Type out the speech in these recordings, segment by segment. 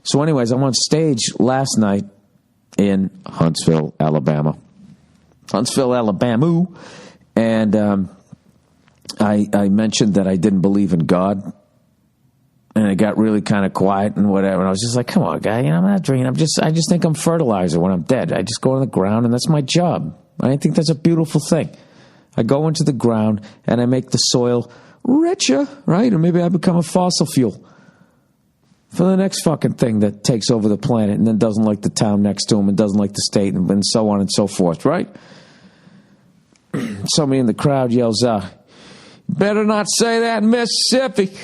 So anyways, I'm on stage last night in Huntsville, Alabama. Huntsville, Alabama. And I mentioned that I didn't believe in God. And it got really kind of quiet and whatever. And I was just like, come on, guy, I'm not drinking. I just think I'm fertilizer when I'm dead. I just go in the ground, and that's my job. I think that's a beautiful thing. I go into the ground, and I make the soil richer, right? Or maybe I become a fossil fuel for the next fucking thing that takes over the planet and then doesn't like the town next to him and doesn't like the state and so on and so forth, right? Somebody in the crowd yells out, better not say that in Mississippi.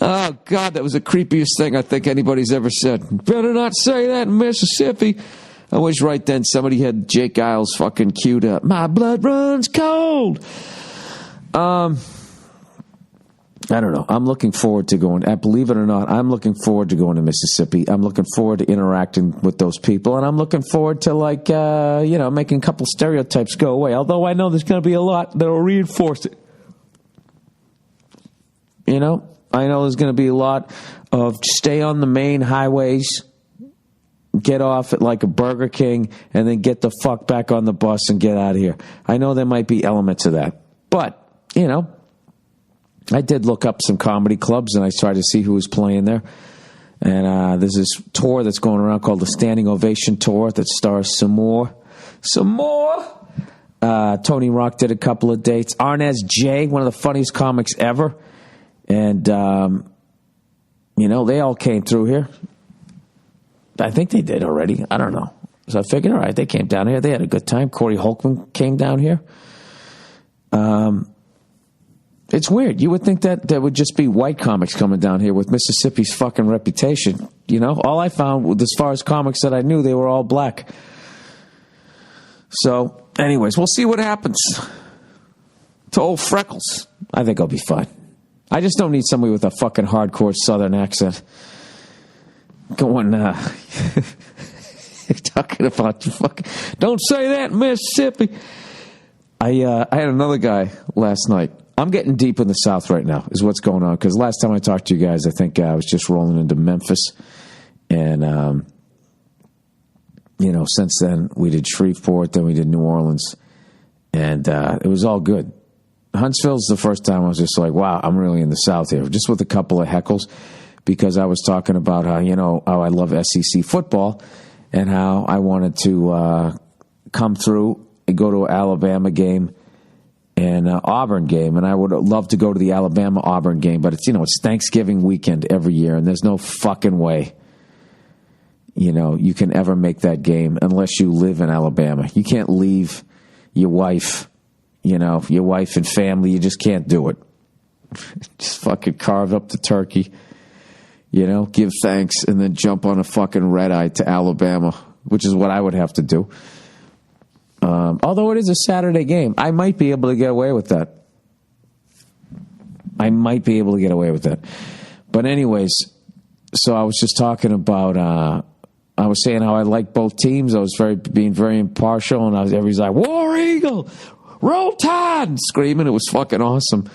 Oh, God, that was the creepiest thing I think anybody's ever said. Better not say that in Mississippi. I wish right then somebody had Jake Giles fucking queued up. My blood runs cold. I don't know. I'm looking forward to going. Believe it or not, I'm looking forward to going to Mississippi. I'm looking forward to interacting with those people. And I'm looking forward to, making a couple stereotypes go away. Although I know there's going to be a lot that will reinforce it. I know there's going to be a lot of stay on the main highways, get off at like a Burger King, and then get the fuck back on the bus and get out of here. I know there might be elements of that. But, I did look up some comedy clubs, and I tried to see who was playing there. And there's this tour that's going around called the Standing Ovation Tour that stars some more. Tony Rock did a couple of dates. Arnez J, one of the funniest comics ever. And, they all came through here. I think they did already. I don't know. So I figured, all right, they came down here. They had a good time. Corey Holcman came down here. It's weird. You would think that there would just be white comics coming down here with Mississippi's fucking reputation. All I found, as far as comics that I knew, they were all black. So, anyways, we'll see what happens to old Freckles. I think I'll be fine. I just don't need somebody with a fucking hardcore Southern accent going, talking about you fucking, don't say that in Mississippi. I had another guy last night. I'm getting deep in the South right now is what's going on. Because last time I talked to you guys, I think I was just rolling into Memphis. And, since then we did Shreveport, then we did New Orleans. And it was all good. Huntsville's the first time I was just like, wow, I'm really in the South here. Just with a couple of heckles, because I was talking about how, how I love SEC football and how I wanted to come through and go to an Alabama game and Auburn game. And I would love to go to the Alabama-Auburn game, but it's, it's Thanksgiving weekend every year, and there's no fucking way, you can ever make that game unless you live in Alabama. You can't leave your wife, your wife and family. You just can't do it. Just fucking carve up the turkey, give thanks, and then jump on a fucking red eye to Alabama, which is what I would have to do. Although it is a Saturday game, I might be able to get away with that. But anyways, so I was just talking about, I was saying how I like both teams. I was being very impartial, and everybody's like, War Eagle, Roll Tide, screaming. It was fucking awesome.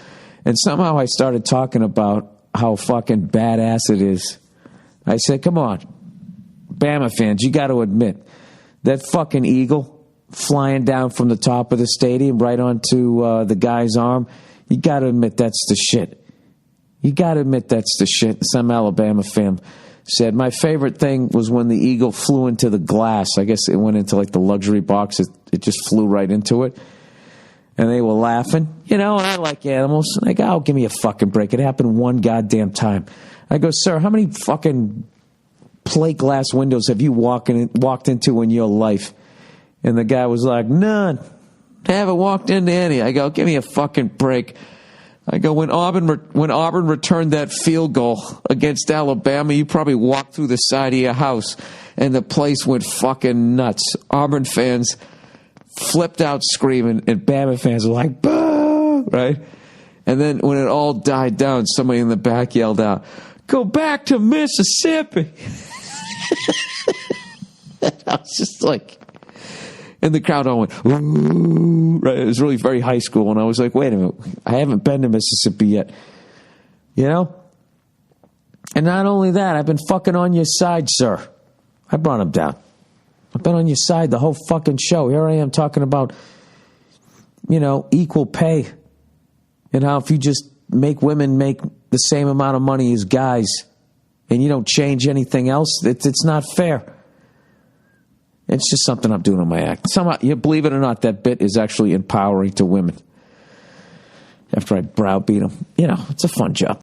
And somehow I started talking about how fucking badass it is. I said, come on, Bama fans, you got to admit, that fucking eagle flying down from the top of the stadium right onto the guy's arm, you got to admit that's the shit. Some Alabama fan said, my favorite thing was when the eagle flew into the glass. I guess it went into like the luxury box. It just flew right into it. And they were laughing, and I like animals. And I go, oh, give me a fucking break. It happened one goddamn time. I go, sir, how many fucking plate glass windows have you walked into in your life? And the guy was like, none. I haven't walked into any. I go, give me a fucking break. I go, when Auburn returned that field goal against Alabama, you probably walked through the side of your house, and the place went fucking nuts. Auburn fans flipped out screaming, and Bama fans were like, boo, right? And then when it all died down, somebody in the back yelled out, go back to Mississippi. I was just like, And the crowd all went, ooh. Right? It was really very high school. And I was like, wait a minute. I haven't been to Mississippi yet. You know? And not only that, I've been fucking on your side, sir. I brought him down. I've been on your side the whole fucking show. Here I am talking about, equal pay. And how if you just make women make the same amount of money as guys and you don't change anything else, it's not fair. It's just something I'm doing on my act. Somehow, you believe it or not, that bit is actually empowering to women. After I browbeat them. It's a fun job.